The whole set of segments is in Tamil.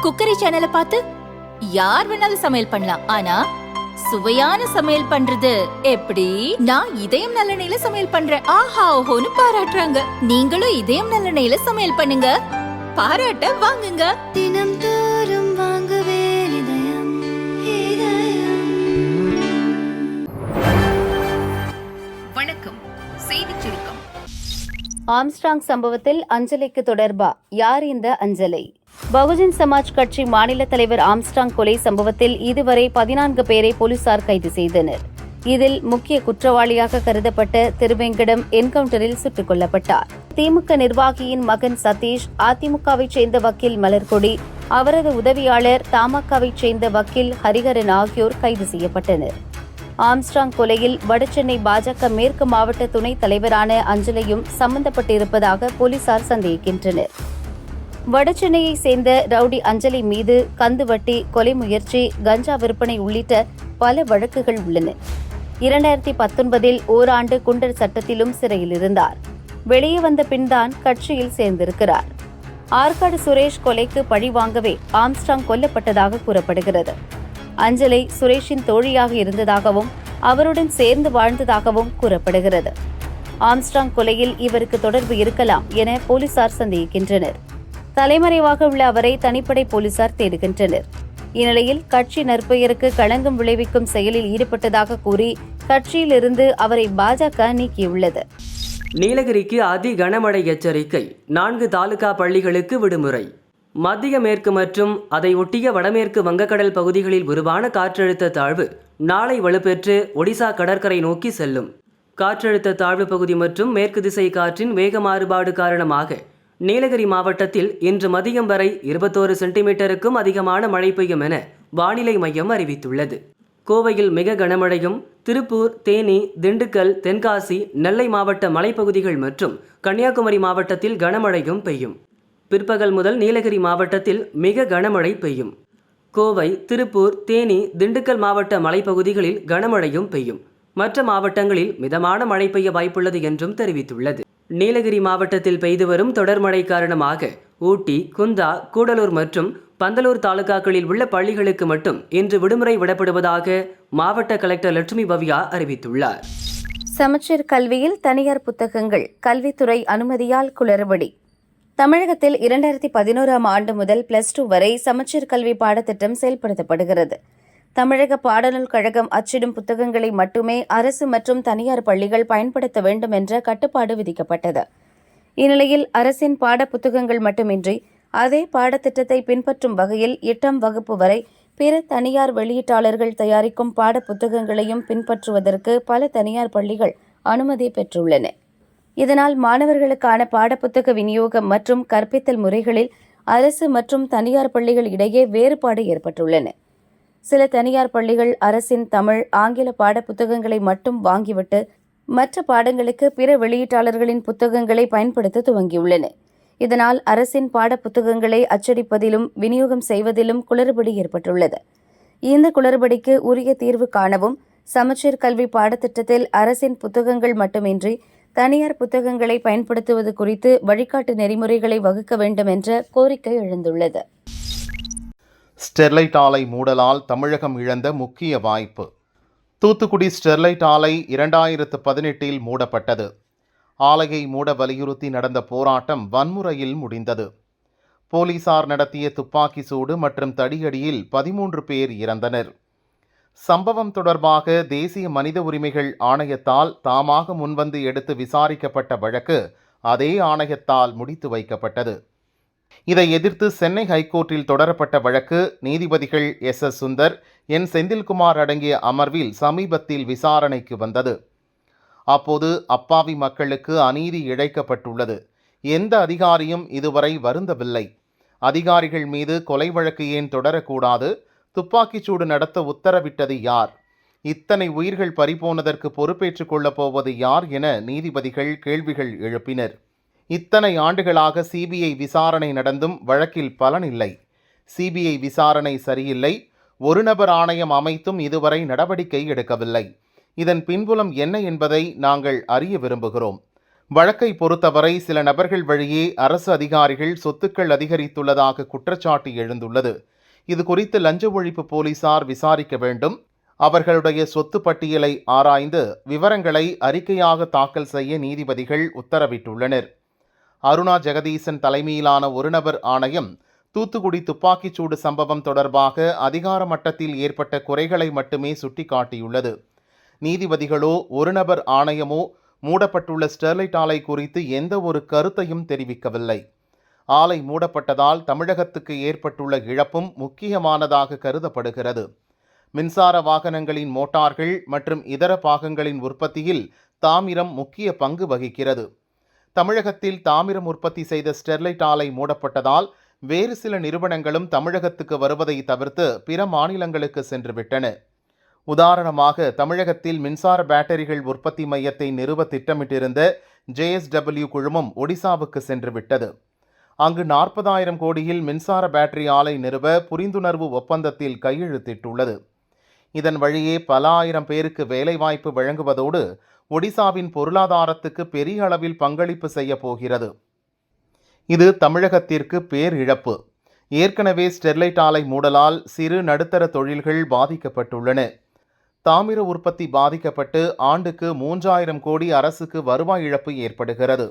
குக்கரி சேனலை பார்த்து யார் வேணாலும் சமையல் பண்ணலாம். ஆனா சுவையான சமையல் பண்றது எப்படி? நான் இதயம் நல்லெண்ணெயில சமையல் பண்றேன். ஆஹா ஓஹோன்னு பாராட்டுறாங்க. நீங்களும் இதயம் நல்லெண்ணெயில சமையல் பண்ணுங்க, பாராட்ட வாங்குங்க. தினம் தோறும் வாங்குவே இதயம் இதயம். வணக்கம், செய்திச் சுருக்கம். ஆம்ஸ்ட்ராங் சம்பவத்தில் அஞ்சலிக்கு தொடர்பா? யார் இந்த அஞ்சலை? பகுஜன் சமாஜ் கட்சி மாநில தலைவர் ஆம்ஸ்ட்ராங் கொலை சம்பவத்தில் இதுவரை 14 பேரை போலீசார் கைது செய்தனர். இதில் முக்கிய குற்றவாளியாக கருதப்பட்ட திருவேங்கடம் என்கவுண்டரில் சுட்டுக் கொல்லப்பட்டார். திமுக நிர்வாகியின் மகன் சதீஷ், அதிமுகவைச் சேர்ந்த வக்கீல் மலர்கொடி, அவரது உதவியாளர் தமாகவைச் சேர்ந்த வக்கீல் ஹரிஹரன் ஆகியோர் கைது செய்யப்பட்டனர். ஆம்ஸ்ட்ராங் கொலையில் வடசென்னை பாஜக மேற்கு மாவட்ட துணைத் தலைவரான அஞ்சலியும் சம்பந்தப்பட்டிருப்பதாக போலீசார் சந்தேகிக்கின்றனர். வடசென்னையைச் சேர்ந்த ரவுடி அஞ்சலி மீது கந்துவட்டி, கொலை முயற்சி, கஞ்சா விற்பனை உள்ளிட்ட பல வழக்குகள் உள்ளன. 2019 ஓராண்டு குண்டர் சட்டத்திலும் சிறையில் இருந்தார். வெளியே வந்த பின்தான் கட்சியில் சேர்ந்திருக்கிறார். ஆற்காடு சுரேஷ் கொலைக்கு பழி வாங்கவே ஆம்ஸ்ட்ராங் கொல்லப்பட்டதாக கூறப்படுகிறது. அஞ்சலை சுரேஷின் தோழியாக இருந்ததாகவும் அவருடன் சேர்ந்து வாழ்ந்ததாகவும் கூறப்படுகிறது. ஆம்ஸ்ட்ராங் கொலையில் இவருக்கு தொடர்பு இருக்கலாம் என போலீசார் சந்தேகிக்கின்றனர். தலைமறைவாக உள்ள அவரை தனிப்படை போலீசார் தேடுகின்றனர். இந்நிலையில் கட்சி நற்பெயருக்கு களங்கம் விளைவிக்கும் செயலில் ஈடுபட்டதாக கூறி கட்சியிலிருந்து அவரை பாஜக நீக்கியுள்ளது. நீலகிரிக்கு அதி கனமழை எச்சரிக்கை. 4 தாலுகா பள்ளிகளுக்கு விடுமுறை. மத்திய மேற்கு மற்றும் அதை ஒட்டிய வடமேற்கு வங்கக்கடல் பகுதிகளில் உருவான காற்றழுத்த தாழ்வு நாளை வலுப்பெற்று ஒடிசா கடற்கரை நோக்கி செல்லும். காற்றழுத்த தாழ்வு பகுதி மற்றும் மேற்கு திசை காற்றின் வேக மாறுபாடு காரணமாக நீலகிரி மாவட்டத்தில் இன்று மதியம் வரை 21 சென்டிமீட்டருக்கும் அதிகமான மழை பெய்யும் என வானிலை மையம் அறிவித்துள்ளது. கோவையில் மிக கனமழையும், திருப்பூர், தேனி, திண்டுக்கல், தென்காசி, நெல்லை மாவட்ட மலைப்பகுதிகள் மற்றும் கன்னியாகுமரி மாவட்டத்தில் கனமழையும் பெய்யும். பிற்பகல் முதல் நீலகிரி மாவட்டத்தில் மிக கனமழை பெய்யும். கோவை, திருப்பூர், தேனி, திண்டுக்கல் மாவட்ட மலைப்பகுதிகளில் கனமழையும் பெய்யும். மற்ற மாவட்டங்களில் மிதமான மழை பெய்ய வாய்ப்புள்ளது என்றும் தெரிவித்துள்ளது. நீலகிரி மாவட்டத்தில் பெய்து வரும் தொடர் மழை காரணமாக ஊட்டி, குந்தா, கூடலூர் மற்றும் பந்தலூர் தாலுகாக்களில் உள்ள பள்ளிகளுக்கு மட்டும் இன்று விடுமுறை விடப்படுவதாக மாவட்ட கலெக்டர் லட்சுமி பவ்யா அறிவித்துள்ளார். சமச்சீர் கல்வியில் தனியார் புத்தகங்கள் கல்வித்துறை அனுமதியால் குளறுபடி. தமிழகத்தில் 2011ஆம் ஆண்டு முதல் +2 வரை சமச்சீர் கல்வி பாடத்திட்டம் செயல்படுத்தப்படுகிறது. தமிழக பாடநூல் கழகம் அச்சிடும் புத்தகங்களை மட்டுமே அரசு மற்றும் தனியார் பள்ளிகள் பயன்படுத்த வேண்டும் என்ற கட்டுப்பாடு விதிக்கப்பட்டது. இந்நிலையில் அரசின் பாட புத்தகங்கள் மட்டுமின்றி அதே பாடத்திட்டத்தை பின்பற்றும் வகையில் 8ஆம் வகுப்பு வரை பிற தனியார் வெளியீட்டாளர்கள் தயாரிக்கும் பாட புத்தகங்களையும் பின்பற்றுவதற்கு பல தனியார் பள்ளிகள் அனுமதி பெற்றுள்ளன. இதனால் மாணவர்களுக்கான பாடப்புத்தக விநியோகம் மற்றும் கற்பித்தல் முறைகளில் அரசு மற்றும் தனியார் பள்ளிகள் இடையே வேறுபாடு ஏற்பட்டுள்ளன. சில தனியார் பள்ளிகள் அரசின் தமிழ், ஆங்கில பாட புத்தகங்களை மட்டும் வாங்கிவிட்டு மற்ற பாடங்களுக்கு பிற வெளியீட்டாளர்களின் புத்தகங்களை பயன்படுத்த துவங்கியுள்ளன. இதனால் அரசின் பாட புத்தகங்களை அச்சடிப்பதிலும் விநியோகம் செய்வதிலும் குளறுபடி ஏற்பட்டுள்ளது. இந்த குளறுபடிக்கு உரிய தீர்வு காணவும் சமச்சீர் கல்வி பாடத்திட்டத்தில் அரசின் புத்தகங்கள் மட்டுமின்றி தனியார் புத்தகங்களை பயன்படுத்துவது குறித்து வழிகாட்டு நெறிமுறைகளை வகுக்க வேண்டும் என்ற கோரிக்கை எழுந்துள்ளது. ஸ்டெர்லைட் ஆலை மூடலால் தமிழகம் இழந்த முக்கிய வாய்ப்பு. தூத்துக்குடி ஸ்டெர்லைட் ஆலை 2018இல் மூடப்பட்டது. ஆலையை மூட வலியுறுத்தி நடந்த போராட்டம் வன்முறையில் முடிந்தது. போலீசார் நடத்திய துப்பாக்கி சூடு மற்றும் தடியடியில் 13 பேர் இறந்தனர். சம்பவம் தொடர்பாக தேசிய மனித உரிமைகள் ஆணையத்தால் தாமாக முன்வந்து எடுத்து விசாரிக்கப்பட்ட வழக்கு அதே ஆணையத்தால் முடித்து வைக்கப்பட்டது. இதை எதிர்த்து சென்னை ஹைகோர்ட்டில் தொடரப்பட்ட வழக்கு நீதிபதிகள் எஸ். சுந்தர், என். செந்தில்குமார் அடங்கிய அமர்வில் சமீபத்தில் விசாரணைக்கு வந்தது. அப்போது அப்பாவி மக்களுக்கு அநீதி இழைக்கப்பட்டுள்ளது. எந்த அதிகாரியும் இதுவரை வருந்தவில்லை. அதிகாரிகள் மீது கொலை வழக்கு ஏன் தொடரக்கூடாது? துப்பாக்கிச்சூடு நடத்த உத்தரவிட்டது யார்? இத்தனை உயிர்கள் பறிபோனதற்கு பொறுப்பேற்றுக் கொள்ளப் போவது யார் என நீதிபதிகள் கேள்விகள் எழுப்பினர். இத்தனை ஆண்டுகளாக சிபிஐ விசாரணை நடந்தும் வழக்கில் பலன் இல்லை. சிபிஐ விசாரணை சரியில்லை. ஒரு நபர் ஆணையம் அமைத்தும் இதுவரை நடவடிக்கை எடுக்கவில்லை. இதன் பின்புலம் என்ன என்பதை நாங்கள் அறிய விரும்புகிறோம். வழக்கை பொறுத்தவரை சில நபர்கள் வழியே அரசு அதிகாரிகள் சொத்துக்கள் அதிகரித்துள்ளதாக குற்றச்சாட்டு எழுந்துள்ளது. இது குறித்து லஞ்ச ஒழிப்பு போலீசார் விசாரிக்க வேண்டும். அவர்களுடைய சொத்து பட்டியலை ஆராய்ந்து விவரங்களை அறிக்கையாக தாக்கல் செய்ய நீதிபதிகள் உத்தரவிட்டுள்ளனர். அருணா ஜெகதீசன் தலைமையிலான ஒருநபர் ஆணையம் தூத்துக்குடி துப்பாக்கிச்சூடு சம்பவம் தொடர்பாக அதிகார மட்டத்தில் ஏற்பட்ட குறைகளை மட்டுமே சுட்டிக்காட்டியுள்ளது. நீதிபதிகளோ ஒருநபர் ஆணையமோ மூடப்பட்டுள்ள ஸ்டெர்லைட் ஆலை குறித்து எந்த ஒரு கருத்தையும் தெரிவிக்கவில்லை. ஆலை மூடப்பட்டதால் தமிழகத்துக்கு ஏற்பட்டுள்ள இழப்பும் முக்கியமானதாக கருதப்படுகிறது. மின்சார வாகனங்களின் மோட்டார்கள் மற்றும் இதர பாகங்களின் உற்பத்தியில் தாமிரம் முக்கிய பங்கு வகிக்கிறது. தமிழகத்தில் தாமிரம் உற்பத்தி செய்த ஸ்டெர்லைட் ஆலை மூடப்பட்டதால் வேறு சில நிறுவனங்களும் தமிழகத்துக்கு வருவதை தவிர்த்து பிற மாநிலங்களுக்கு சென்றுவிட்டன. உதாரணமாக, தமிழகத்தில் மின்சார பேட்டரிகள் உற்பத்தி மையத்தை நிறுவ திட்டமிட்டிருந்த JSW குழுமம் ஒடிசாவுக்கு சென்றுவிட்டது. அங்கு 40,000 கோடியில் மின்சார பேட்டரி ஆலை நிறுவ புரிந்துணர்வு ஒப்பந்தத்தில் கையெழுத்திட்டுள்ளது. இதன் வழியே பல ஆயிரம் பேருக்கு வேலைவாய்ப்பு வழங்குவதோடு ஒடிசாவின் பொருளாதாரத்துக்கு பெரிய அளவில் பங்களிப்பு செய்ய போகிறது. இது தமிழகத்திற்கு பேரிழப்பு. ஏற்கனவே ஸ்டெர்லைட் ஆலை மூடலால் சிறு நடுத்தர தொழில்கள் பாதிக்கப்பட்டுள்ளன. தாமிர உற்பத்தி பாதிக்கப்பட்டு ஆண்டுக்கு 3,000 கோடி அரசுக்கு வருவாய் இழப்பு ஏற்படுகிறது.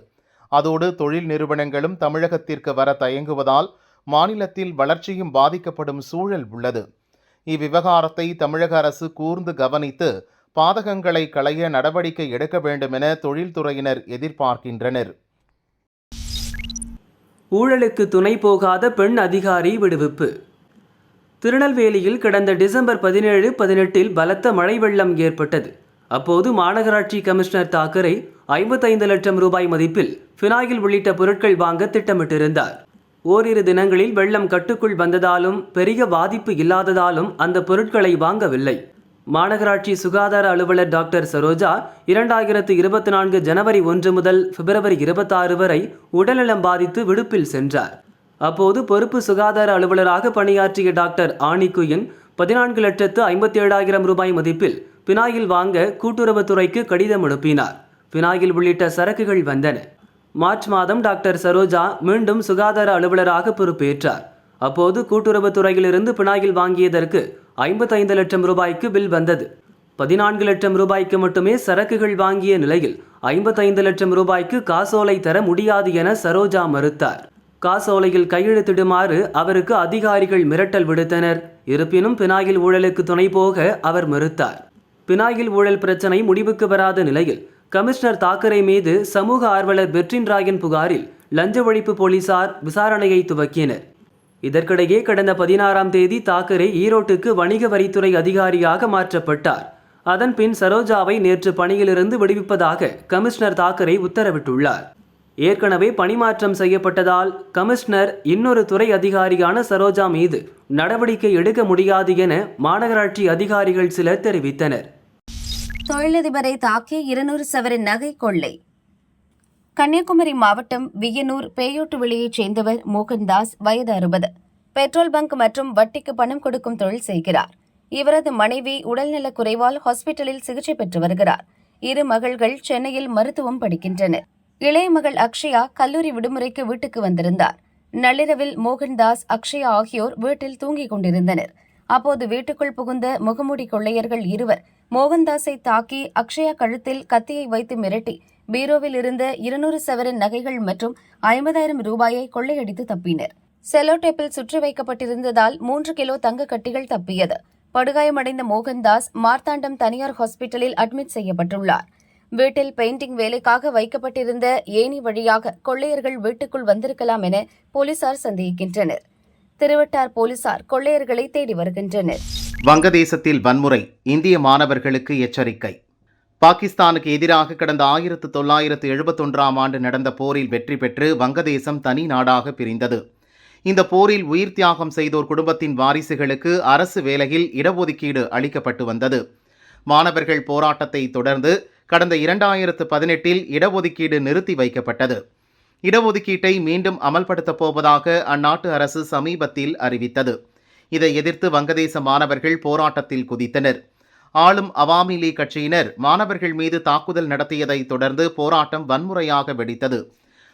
அதோடு தொழில் நிறுவனங்களும் தமிழகத்திற்கு வர தயங்குவதால் மாநிலத்தில் வளர்ச்சியும் பாதிக்கப்படும் சூழல் உள்ளது. இவ்விவகாரத்தை தமிழக அரசு கூர்ந்து கவனித்து பாதகங்களை களைய நடவடிக்கை எடுக்க வேண்டுமென தொழில்துறையினர் எதிர்பார்க்கின்றனர். ஊழலுக்கு துணை போகாத பெண் அதிகாரி விடுவிப்பு. திருநெல்வேலியில் கடந்த டிசம்பர் 17, 18 பலத்த மழை வெள்ளம் ஏற்பட்டது. அப்போது மாநகராட்சி கமிஷனர் தாக்கரே 55 லட்சம் ரூபாய் மதிப்பில் ஃபினாயில் உள்ளிட்ட பொருட்கள் வாங்க திட்டமிட்டிருந்தார். ஓரிரு தினங்களில் வெள்ளம் கட்டுக்குள் வந்ததாலும் பெரிய பாதிப்பு இல்லாததாலும் அந்த பொருட்களை வாங்கவில்லை. மாநகராட்சி சுகாதார அலுவலர் டாக்டர் சரோஜா 2024 ஜனவரி 1 முதல் பிப்ரவரி 26 வரை உடல்நலம் பாதித்து விடுப்பில் சென்றார். அப்போது பொறுப்பு சுகாதார அலுவலராக பணியாற்றிய டாக்டர் ஆணிக்குயின் 14,57,000 ரூபாய் மதிப்பில் பினாயில் வாங்க கூட்டுறவுத்துறைக்கு கடிதம் அனுப்பினார். பினாயில் உள்ளிட்ட சரக்குகள் வந்தன. மார்ச் மாதம் டாக்டர் சரோஜா மீண்டும் சுகாதார அலுவலராக பொறுப்பேற்றார். அப்போது கூட்டுறவுத்துறையிலிருந்து பினாயில் வாங்கியதற்கு 55 லட்சம் ரூபாய்க்கு பில் வந்தது. 14 லட்சம் ரூபாய்க்கு மட்டுமே சரக்குகள் வாங்கிய நிலையில் 55 லட்சம் ரூபாய்க்கு காசோலை தர முடியாது என சரோஜா மறுத்தார். காசோலையில் கையெழுத்திடுமாறு அவருக்கு அதிகாரிகள் மிரட்டல் விடுத்தனர். இருப்பினும் பினாயில் ஊழலுக்கு துணை போக அவர் மறுத்தார். பினாயில் ஊழல் பிரச்சனை முடிவுக்கு வராத நிலையில் கமிஷனர் தாக்கரே மீது சமூக ஆர்வலர் பெர்டின் ராயன் புகாரில் லஞ்ச ஒழிப்பு போலீசார் விசாரணையை துவக்கினர். இதற்கிடையே கடந்த 16ஆம் தேதி தாக்கரே ஈரோட்டுக்கு வணிக வரித்துறை அதிகாரியாக மாற்றப்பட்டார். அதன் பின் சரோஜாவை நேற்று பணியிலிருந்து விடுவிப்பதாக கமிஷனர் தாக்கரே உத்தரவிட்டுள்ளார். ஏற்கனவே பணிமாற்றம் செய்யப்பட்டதால் கமிஷனர் இன்னொரு துறை அதிகாரியான சரோஜா மீது நடவடிக்கை எடுக்க முடியாது என மாநகராட்சி அதிகாரிகள் சிலர் தெரிவித்தனர். தொழிலதிபரை தாக்கி 200 சவரன் நகை கொள்ளை. கன்னியாகுமரி மாவட்டம் வியனூர் பேயோட்டுவிளியைச் சேர்ந்தவர் மோகன்தாஸ், வயது 60. பெட்ரோல் பங்க் மற்றும் வட்டிக்கு பணம் கொடுக்கும் தொழில் செய்கிறார். இவரது மனைவி உடல்நலக் குறைவால் ஹாஸ்பிட்டலில் சிகிச்சை பெற்று வருகிறார். 2 மகள்கள் சென்னையில் மருத்துவம் படிக்கின்றனர். இளைய மகள் அக்ஷயா கல்லூரி விடுமுறைக்கு வீட்டுக்கு வந்திருந்தார். நள்ளிரவில் மோகன்தாஸ், அக்ஷயா ஆகியோர் வீட்டில் தூங்கிக் கொண்டிருந்தனர். அப்போது வீட்டுக்குள் புகுந்த முகமூடி கொள்ளையர்கள் 2 மோகன்தாஸை தாக்கி அக்ஷயா கழுத்தில் கத்தியை வைத்து மிரட்டி பீரோவில் இருந்த 200 சவரன் நகைகள் மற்றும் 50,000 ரூபாயை கொள்ளையடித்து தப்பினர். செலோ டேப்பில் சுற்றி வைக்கப்பட்டிருந்ததால் 3 கிலோ தங்க கட்டிகள் தப்பியது. படுகாயமடைந்த மோகன்தாஸ் மார்த்தாண்டம் தனியார் ஹாஸ்பிட்டலில் அட்மிட் செய்யப்பட்டுள்ளார். வீட்டில் பெயிண்டிங் வேலைக்காக வைக்கப்பட்டிருந்த ஏணி வழியாக கொள்ளையர்கள் வீட்டுக்குள் வந்திருக்கலாம் என போலீசார் சந்தேகிக்கின்றனர். திருவட்டார் போலீசார் கொள்ளையர்களை தேடி வருகின்றனர். வங்கதேசத்தில் வன்முறை, இந்திய மாணவர்களுக்கு எச்சரிக்கை. பாகிஸ்தானுக்கு எதிராக கடந்த 1971ஆம் ஆண்டு நடந்த போரில் வெற்றி பெற்று வங்கதேசம் தனி நாடாக பிரிந்தது. இந்த போரில் உயிர் தியாகம் செய்தோர் குடும்பத்தின் வாரிசுகளுக்கு அரசு வேலையில் இடஒதுக்கீடு அளிக்கப்பட்டு வந்தது. மாணவர்கள் போராட்டத்தை தொடர்ந்து கடந்த 2018இல் இடஒதுக்கீடு நிறுத்தி வைக்கப்பட்டது. இடஒதுக்கீட்டை மீண்டும் அமல்படுத்தப் போவதாக அந்நாட்டு அரசு சமீபத்தில் அறிவித்தது. இதை எதிர்த்து வங்கதேச மாணவர்கள் போராட்டத்தில் குதித்தனர். ஆளும் அவாமி லீக் கட்சியினர் மாணவர்கள் மீது தாக்குதல் நடத்தியதை தொடர்ந்து போராட்டம் வன்முறையாக வெடித்தது.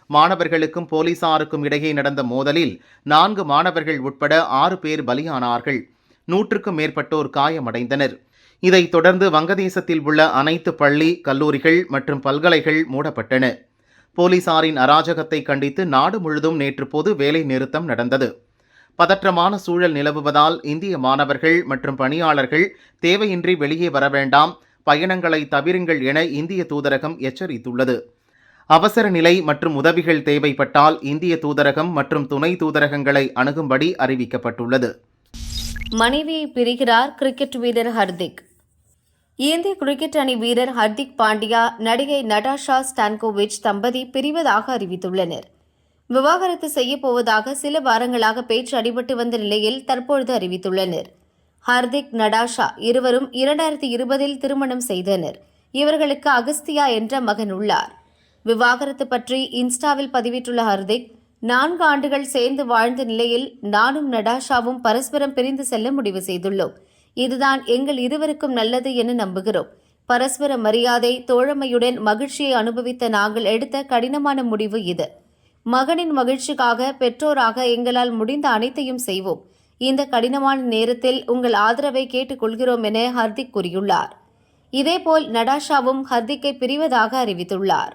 மாணவர்களுக்கும் போலீசாருக்கும் இடையே நடந்த மோதலில் 4 மாணவர்கள் உட்பட 6 பேர் பலியானார்கள். 100க்கும் மேற்பட்டோர் காயமடைந்தனர். இதைத் தொடர்ந்து வங்கதேசத்தில் உள்ள அனைத்து பள்ளி, கல்லூரிகள் மற்றும் பல்கலைகள் மூடப்பட்டன. போலீசாரின் அராஜகத்தை கண்டித்து நாடு முழுதும் நேற்று பொது வேலை நிறுத்தம் நடந்தது. பதற்றமான சூழல் நிலவுவதால் இந்திய மாணவர்கள் மற்றும் பணியாளர்கள் தேவையின்றி வெளியே வர வேண்டாம், பயணங்களை தவிருங்கள் என இந்திய தூதரகம் எச்சரித்துள்ளது. அவசர நிலை மற்றும் உதவிகள் தேவைப்பட்டால் இந்திய தூதரகம் மற்றும் துணை தூதரகங்களை அணுகும்படி அறிவிக்கப்பட்டுள்ளது. மனைவியை பிரிகிறார் கிரிக்கெட் வீரர் ஹர்திக். இந்திய கிரிக்கெட் அணி வீரர் ஹர்திக் பாண்டியா, நடிகை நடாஷா ஸ்டான்கோவிச் தம்பதி பிரிவதாக அறிவித்துள்ளனர். விவாகரத்து செய்யப்போவதாக சில வாரங்களாக பேச்சு அடிபட்டு வந்த நிலையில் தற்பொழுது அறிவித்துள்ளனர். ஹர்திக், நடாஷா இருவரும் 2020 திருமணம் செய்தனர். இவர்களுக்கு அகஸ்தியா என்ற மகன் உள்ளார். விவாகரத்து பற்றி இன்ஸ்டாவில் பதிவிட்டுள்ள ஹர்திக், 4 ஆண்டுகள் சேர்ந்து வாழ்ந்த நிலையில் நானும் நடாஷாவும் பரஸ்பரம் பிரிந்து செல்ல முடிவு செய்துள்ளோம். இதுதான் எங்கள் இருவருக்கும் நல்லது என நம்புகிறோம். பரஸ்பர மரியாதை, தோழமையுடன் மகிழ்ச்சியை அனுபவித்த நாங்கள் எடுத்த கடினமான முடிவு இது. மகனின் மகிழ்ச்சிக்காக பெற்றோராக எங்களால் முடிந்த அனைத்தையும் செய்வோம். இந்த கடினமான நேரத்தில் உங்கள் ஆதரவை கேட்டுக்கொள்கிறோம் என ஹர்திக் கூறியுள்ளார். இதேபோல் நடாஷாவும் ஹர்திக்கை பிரிவதாக அறிவித்துள்ளார்.